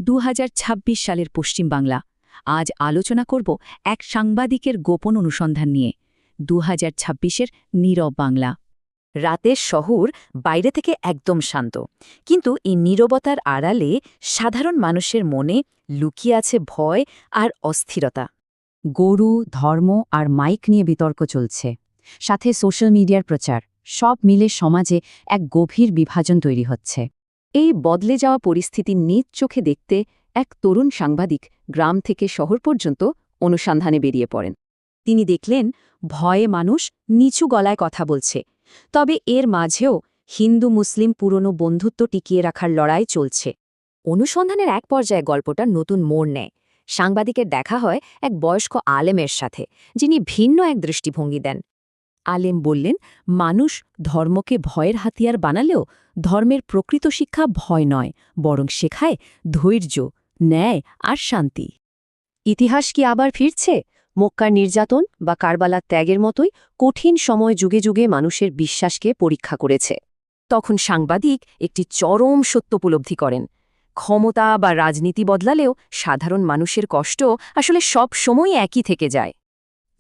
2026 সালের পশ্চিম বাংলা। আজ আলোচনা করব এক সাংবাদিকের গোপন অনুসন্ধান নিয়ে। 2026-এর নীরব বাংলা। রাতের শহর বাইরে থেকে একদম শান্ত, কিন্তু এই নীরবতার আড়ালে সাধারণ মানুষের মনে লুকিয়ে আছে ভয় আর অস্থিরতা। গরু, ধর্ম আর মাইক নিয়ে বিতর্ক চলছে, সাথে সোশ্যাল মিডিয়ার প্রচার, সব মিলে সমাজে এক গভীর বিভাজন তৈরি হচ্ছে। এই বদলে যাওয়া পরিস্থিতি নিজ চোখে দেখতে এক তরুণ সাংবাদিক গ্রাম থেকে শহর পর্যন্ত অনুসন্ধানে বেরিয়ে পড়েন। তিনি দেখলেন ভয়ে মানুষ নিচু গলায় কথা বলছে, তবে এর মাঝেও হিন্দু মুসলিম পুরনো বন্ধুত্ব টিকিয়ে রাখার লড়াই চলছে। অনুসন্ধানের এক পর্যায়ে গল্পটা নতুন মোড় নেয়। সাংবাদিকের দেখা হয় এক বয়স্ক আলেমের সাথে, যিনি ভিন্ন এক দৃষ্টিভঙ্গি দেন। আলেম বললেন, মানুষ ধর্মকে ভয়ের হাতিয়ার বানালেও ধর্মের প্রকৃত শিক্ষা ভয় নয়, বরং শেখায় ধৈর্য, ন্যায় আর শান্তি। ইতিহাস কি আবার ফিরছে? মক্কার নির্যাতন বা কারবালার ত্যাগের মতোই কঠিন সময় যুগে যুগে মানুষের বিশ্বাসকে পরীক্ষা করেছে। তখন সাংবাদিক একটি চরম সত্য উপলব্ধি করেন। ক্ষমতা বা রাজনীতি বদলালেও সাধারণ মানুষের কষ্ট আসলে সব সময় একই থেকে যায়।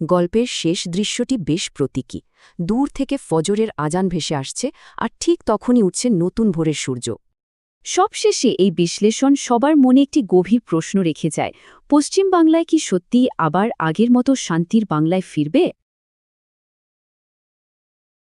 গল্পের শেষ দৃশ্যটি বেশ প্রতীকী। দূর থেকে ফজরের আজান ভেসে আসছে, আর ঠিক তখনই উঠছে নতুন ভোরের সূর্য। সবশেষে এই বিশ্লেষণ সবার মনে একটি গভীর প্রশ্ন রেখে যায়। পশ্চিম বাংলায় কি সত্যিই আবার আগের মতো শান্তির বাংলায় ফিরবে?